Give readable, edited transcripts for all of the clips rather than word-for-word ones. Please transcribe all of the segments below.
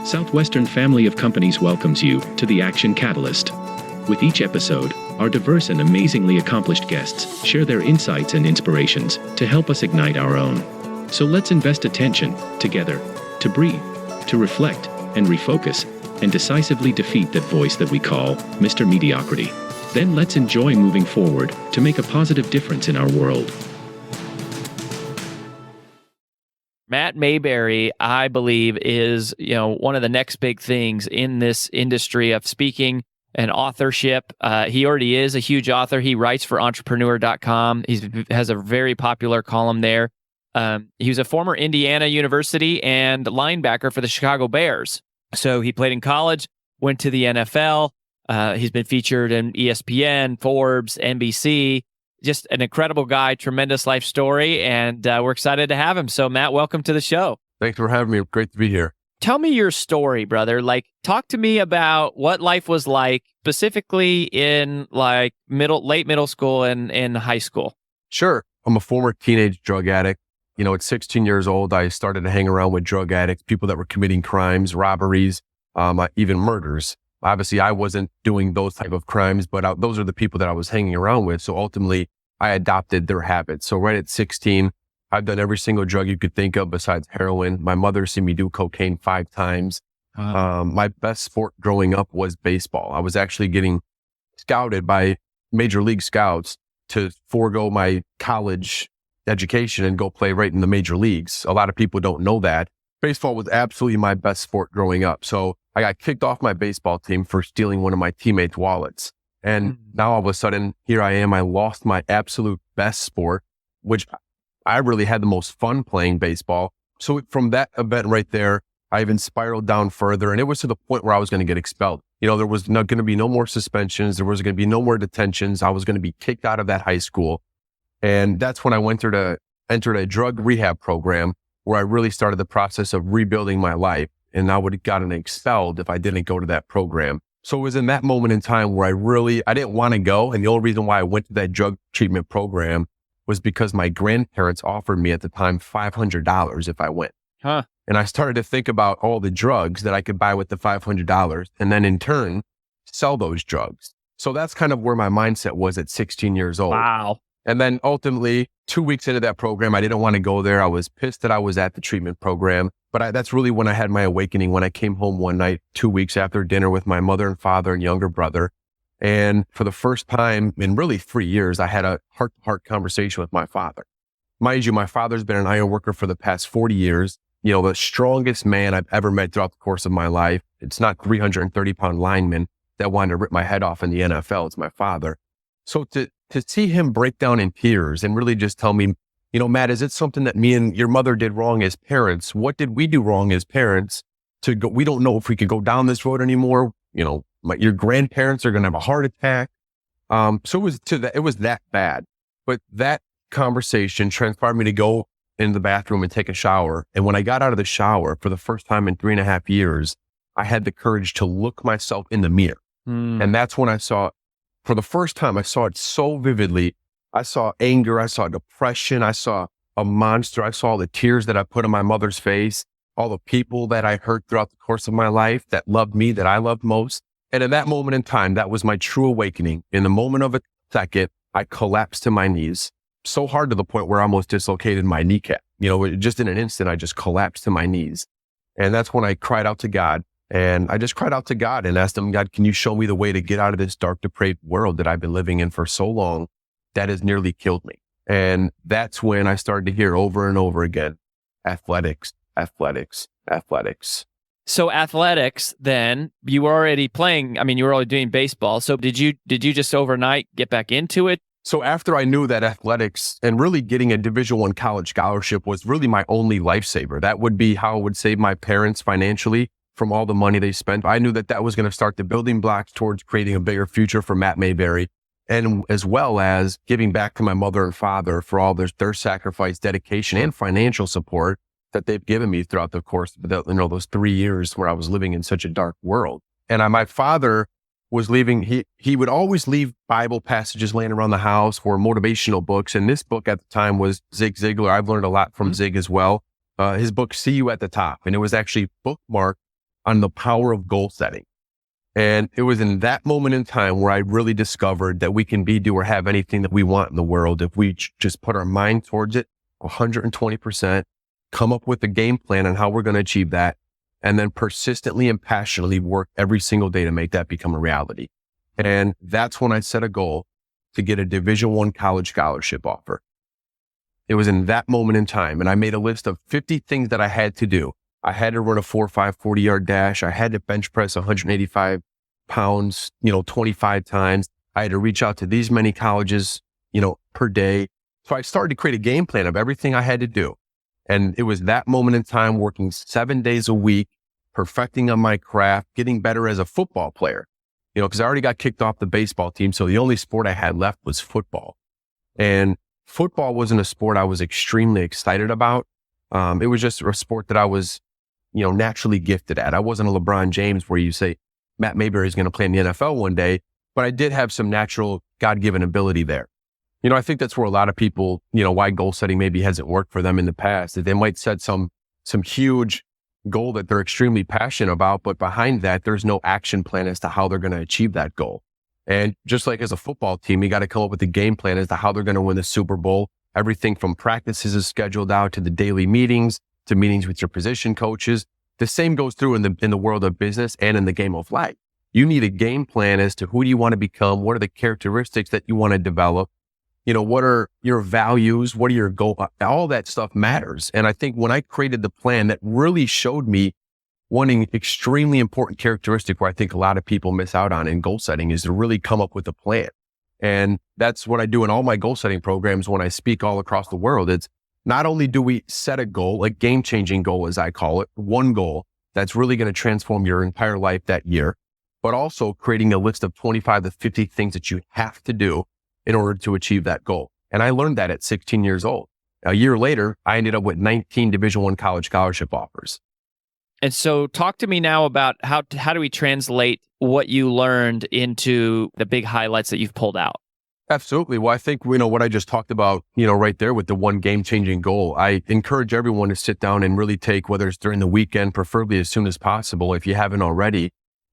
Southwestern family of companies welcomes you to the Action Catalyst. With each episode, our diverse and amazingly accomplished guests share their insights and inspirations to help us ignite our own. So let's invest attention, together, to breathe, to reflect, and refocus, and decisively defeat that voice that we call Mr. Mediocrity. Then let's enjoy moving forward to make a positive difference in our world. Matt Mayberry, I believe, is one of the next big things in this industry of speaking and authorship. He already is a huge author. He writes for entrepreneur.com. He has a very popular column there. He was a former Indiana University and linebacker for the Chicago Bears. So he played in college, went to the NFL. He's been featured in ESPN, Forbes, NBC. Just an incredible guy, tremendous life story, and we're excited to have him. So, Matt, welcome to the show. Thanks for having me. Great to be here. Tell me your story, brother. Talk to me about what life was like, specifically in late middle school and in high school. Sure. I'm a former teenage drug addict. At 16 years old, I started to hang around with drug addicts, people that were committing crimes, robberies, even murders. Obviously, I wasn't doing those type of crimes, but those are the people that I was hanging around with. So ultimately, I adopted their habits. So right at 16, I've done every single drug you could think of besides heroin. My mother's seen me do cocaine 5 times. My best sport growing up was baseball. I was actually getting scouted by Major League Scouts to forego my college education and go play right in the major leagues. A lot of people don't know that. Baseball was absolutely my best sport growing up. So I got kicked off my baseball team for stealing one of my teammates' wallets. And now all of a sudden, here I am. I lost my absolute best sport, which I really had the most fun playing baseball. So from that event right there, I even spiraled down further. And it was to the point where I was going to get expelled. There was going to be no more suspensions. There was going to be no more detentions. I was going to be kicked out of that high school. And that's when I entered a drug rehab program where I really started the process of rebuilding my life. And I would have gotten expelled if I didn't go to that program. So it was in that moment in time where I didn't want to go. And the only reason why I went to that drug treatment program was because my grandparents offered me at the time $500 if I went. Huh. And I started to think about all the drugs that I could buy with the $500 and then in turn sell those drugs. So that's kind of where my mindset was at 16 years old. Wow. And then ultimately 2 weeks into that program, I didn't want to go there. I was pissed that I was at the treatment program. But that's really when I had my awakening, when I came home one night, 2 weeks after dinner with my mother and father and younger brother. And for the first time in really 3 years, I had a heart-to-heart conversation with my father. Mind you, my father's been an iron worker for the past 40 years. The strongest man I've ever met throughout the course of my life. It's not 330-pound lineman that wanted to rip my head off in the NFL. It's my father. So to see him break down in tears and really just tell me, Matt, is it something that me and your mother did wrong as parents? What did we do wrong as parents we don't know if we could go down this road anymore. Your grandparents are going to have a heart attack. So it was that bad. But that conversation transpired me to go in the bathroom and take a shower. And when I got out of the shower for the first time in 3.5 years, I had the courage to look myself in the mirror. And that's when I saw, for the first time, I saw it so vividly. I saw anger. I saw depression. I saw a monster. I saw the tears that I put on my mother's face, all the people that I hurt throughout the course of my life that loved me, that I loved most. And in that moment in time, that was my true awakening. In the moment of a second, I collapsed to my knees so hard to the point where I almost dislocated my kneecap. Just in an instant, I just collapsed to my knees. And that's when I cried out to God. And I just cried out to God and asked him, God, can you show me the way to get out of this dark, depraved world that I've been living in for so long that has nearly killed me? And that's when I started to hear over and over again, athletics, athletics, athletics. So athletics, then you were already playing. You were already doing baseball. So did you just overnight get back into it? So after I knew that athletics and really getting a Division I college scholarship was really my only lifesaver, that would be how I would save my parents financially from all the money they spent. I knew that was going to start the building blocks towards creating a bigger future for Matt Mayberry, and as well as giving back to my mother and father for all their sacrifice, dedication, and financial support that they've given me throughout the course of those 3 years where I was living in such a dark world. And my father was leaving, he would always leave Bible passages laying around the house or motivational books. And this book at the time was Zig Ziglar. I've learned a lot from Zig as well. His book, See You at the Top. And it was actually bookmarked on the power of goal setting. And it was in that moment in time where I really discovered that we can be, do, or have anything that we want in the world if we just put our mind towards it 120%, come up with a game plan on how we're going to achieve that, and then persistently and passionately work every single day to make that become a reality. And that's when I set a goal to get a Division I college scholarship offer. It was in that moment in time. And I made a list of 50 things that I had to do. I had to run a 4.5 40-yard dash. I had to bench press 185 pounds, 25 times. I had to reach out to these many colleges, per day. So I started to create a game plan of everything I had to do. And it was that moment in time, working 7 days a week, perfecting on my craft, getting better as a football player, because I already got kicked off the baseball team. So the only sport I had left was football. And football wasn't a sport I was extremely excited about. It was just a sport that I was, naturally gifted at. I wasn't a LeBron James where you say Matt Mayberry is going to play in the NFL one day, but I did have some natural God-given ability there. I think that's where a lot of people, why goal setting maybe hasn't worked for them in the past, that they might set some huge goal that they're extremely passionate about, but behind that, there's no action plan as to how they're going to achieve that goal. And just like as a football team, you got to come up with a game plan as to how they're going to win the Super Bowl. Everything from practices is scheduled out to the daily meetings, to meetings with your position coaches. The same goes through in the world of business and in the game of life. You need a game plan as to who do you want to become? What are the characteristics that you want to develop? What are your values? What are your goals? All that stuff matters. And I think when I created the plan, that really showed me one extremely important characteristic where I think a lot of people miss out on in goal setting is to really come up with a plan. And that's what I do in all my goal setting programs when I speak all across the world. It's not only do we set a goal, a game-changing goal, as I call it, one goal that's really going to transform your entire life that year, but also creating a list of 25 to 50 things that you have to do in order to achieve that goal. And I learned that at 16 years old. A year later, I ended up with 19 Division I college scholarship offers. And so talk to me now about how do we translate what you learned into the big highlights that you've pulled out? Absolutely. Well, I think, what I just talked about, right there with the one game-changing goal, I encourage everyone to sit down and really take, whether it's during the weekend, preferably as soon as possible, if you haven't already,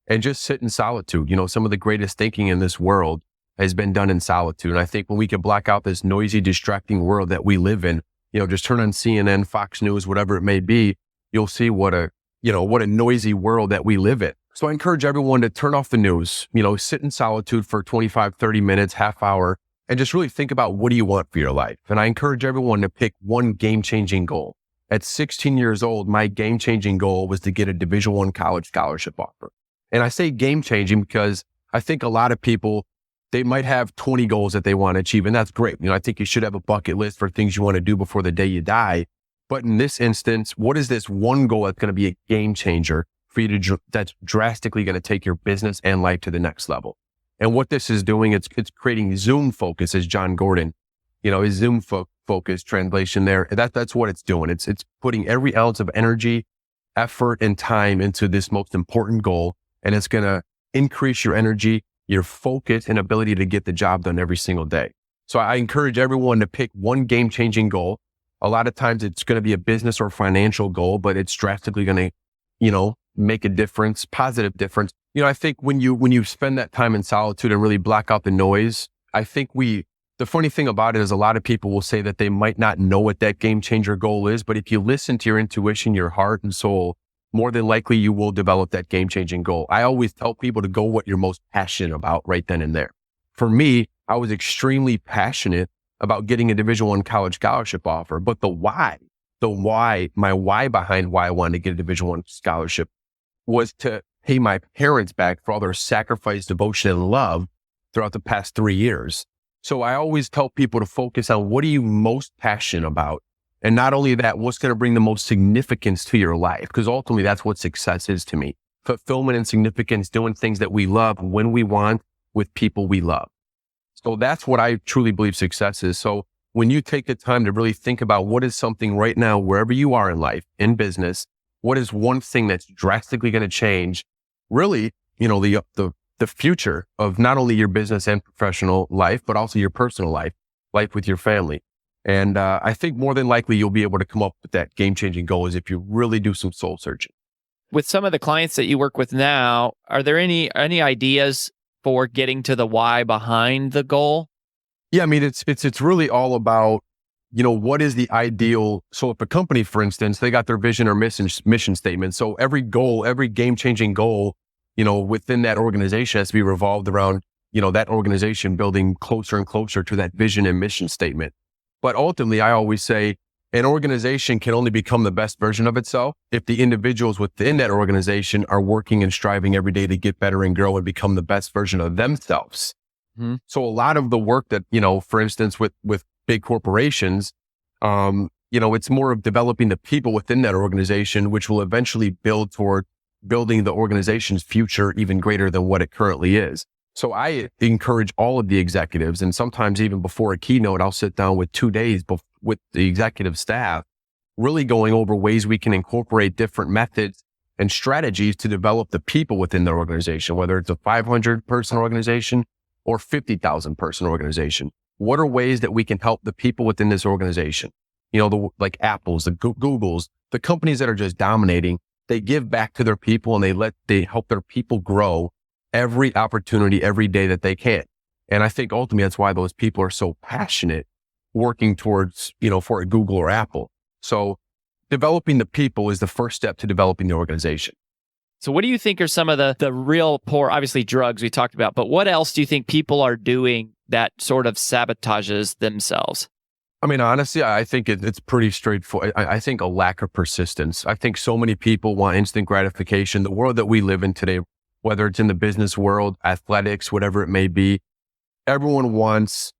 and just sit in solitude. Some of the greatest thinking in this world has been done in solitude. And I think when we can block out this noisy, distracting world that we live in, just turn on CNN, Fox News, whatever it may be, you'll see what a noisy world that we live in. So I encourage everyone to turn off the news, sit in solitude for 25, 30 minutes, half hour, and just really think about what do you want for your life. And I encourage everyone to pick one game-changing goal. At 16 years old, my game-changing goal was to get a Division I college scholarship offer. And I say game-changing because I think a lot of people, they might have 20 goals that they want to achieve, and that's great. I think you should have a bucket list for things you want to do before the day you die. But in this instance, what is this one goal that's going to be a game changer for you that's drastically going to take your business and life to the next level? And what this is doing, it's creating Zoom focus, as John Gordon, his Zoom focus translation there. That's what it's doing. It's putting every ounce of energy, effort, and time into this most important goal. And it's going to increase your energy, your focus, and ability to get the job done every single day. So I encourage everyone to pick one game-changing goal. A lot of times it's going to be a business or financial goal, but it's drastically going to, make a difference, positive difference. I think when you spend that time in solitude and really block out the noise, I think the funny thing about it is a lot of people will say that they might not know what that game changer goal is, but if you listen to your intuition, your heart and soul, more than likely you will develop that game changing goal. I always tell people to go what you're most passionate about right then and there. For me, I was extremely passionate about getting a Division I college scholarship offer, but my why behind why I wanted to get a Division I scholarship was to pay my parents back for all their sacrifice, devotion, and love throughout the past 3 years. So I always tell people to focus on what are you most passionate about? And not only that, what's going to bring the most significance to your life? Because ultimately that's what success is to me. Fulfillment and significance, doing things that we love when we want with people we love. So that's what I truly believe success is. So when you take the time to really think about what is something right now, wherever you are in life, in business, what is one thing that's drastically going to change really, the future of not only your business and professional life, but also your personal life with your family. And I think more than likely you'll be able to come up with that game-changing goal is if you really do some soul searching. With some of the clients that you work with now, are there any ideas for getting to the why behind the goal? Yeah, I mean, it's really all about, what is the ideal. So if a company, for instance, they got their vision or mission statement. So every goal, every game-changing goal, within that organization has to be revolved around, that organization building closer and closer to that vision and mission statement. But ultimately, I always say an organization can only become the best version of itself if the individuals within that organization are working and striving every day to get better and grow and become the best version of themselves. Mm-hmm. So a lot of the work that, for instance, with big corporations, it's more of developing the people within that organization, which will eventually build toward building the organization's future even greater than what it currently is. So I encourage all of the executives, and sometimes even before a keynote, I'll sit down with 2 days with the executive staff, really going over ways we can incorporate different methods and strategies to develop the people within the organization, whether it's a 500-person organization or 50,000-person organization. What are ways that we can help the people within this organization? Like Apple's, the Google's, the companies that are just dominating, they give back to their people and they help their people grow every opportunity, every day that they can. And I think ultimately that's why those people are so passionate working towards, for a Google or Apple. So developing the people is the first step to developing the organization. So what do you think are some of the real poor, obviously drugs we talked about, but what else do you think people are doing that sort of sabotages themselves? I mean, honestly, I think it's pretty straightforward. I think a lack of persistence. I think so many people want instant gratification. The world that we live in today, whether it's in the business world, athletics, whatever it may be, everyone wants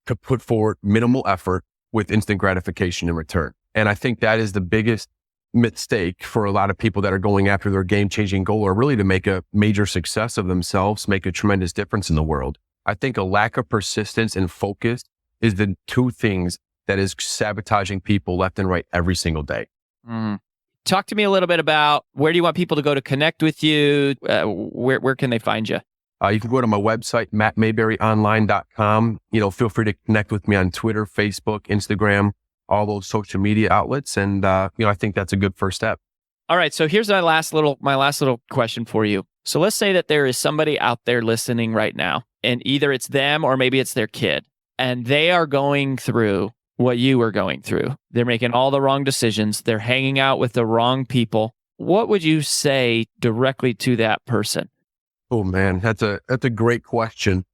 to put forward minimal effort with instant gratification in return. And I think that is the biggest mistake for a lot of people that are going after their game-changing goal, or really to make a major success of themselves, make a tremendous difference in the world. I think a lack of persistence and focus is the two things that is sabotaging people left and right every single day. Mm. Talk to me a little bit about where do you want people to go to connect with you? Where can they find you? You can go to my website, mattmayberryonline.com. Feel free to connect with me on Twitter, Facebook, Instagram, all those social media outlets. And, I think that's a good first step. All right. So here's my last little question for you. So let's say that there is somebody out there listening right now, and either it's them or maybe it's their kid, and they are going through what you were going through. They're making all the wrong decisions. They're hanging out with the wrong people. What would you say directly to that person? Oh man, that's a great question.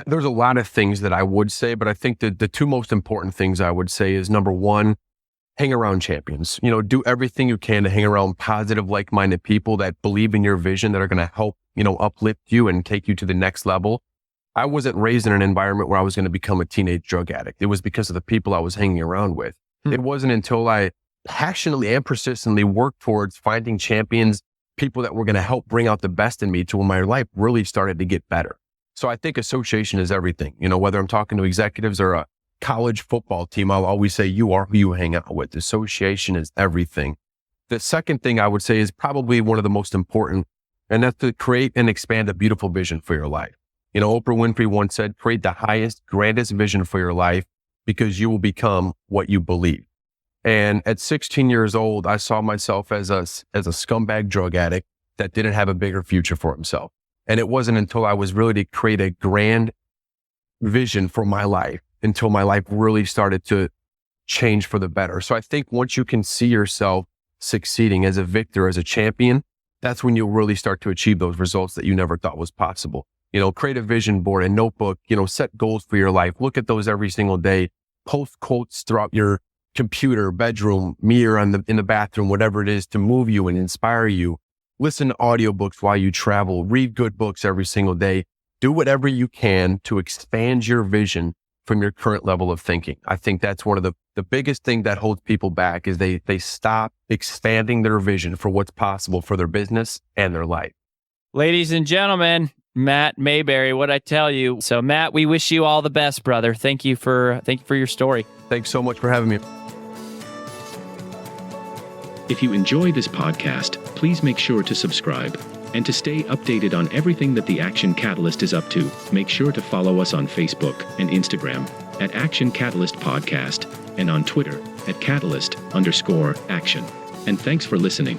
There's a lot of things that I would say, but I think that the two most important things I would say is, number one, hang around champions. Do everything you can to hang around positive, like-minded people that believe in your vision, that are going to help, uplift you and take you to the next level. I wasn't raised in an environment where I was going to become a teenage drug addict. It was because of the people I was hanging around with. It wasn't until I passionately and persistently worked towards finding champions, people that were going to help bring out the best in me, to when my life really started to get better. So I think association is everything. Whether I'm talking to executives or a college football team, I'll always say, you are who you hang out with. Association is everything. The second thing I would say is probably one of the most important, and that's to create and expand a beautiful vision for your life. Oprah Winfrey once said, create the highest, grandest vision for your life, because you will become what you believe. And at 16 years old, I saw myself as a scumbag drug addict that didn't have a bigger future for himself. And it wasn't until I was really to create a grand vision for my life, until my life really started to change for the better. So I think once you can see yourself succeeding as a victor, as a champion, that's when you'll really start to achieve those results that you never thought was possible. Create a vision board, a notebook, set goals for your life. Look at those every single day. Post quotes throughout your computer, bedroom, mirror in the bathroom, whatever it is, to move you and inspire you. Listen to audiobooks while you travel. Read good books every single day. Do whatever you can to expand your vision from your current level of thinking. I think that's one of the biggest thing that holds people back, is they stop expanding their vision for what's possible for their business and their life. Ladies and gentlemen, Matt Mayberry, what'd I tell you? So Matt, we wish you all the best, brother. Thank you for your story. Thanks so much for having me. If you enjoy this podcast, please make sure to subscribe. And to stay updated on everything that the Action Catalyst is up to, make sure to follow us on Facebook and Instagram at Action Catalyst Podcast, and on Twitter at Catalyst_Action. And thanks for listening.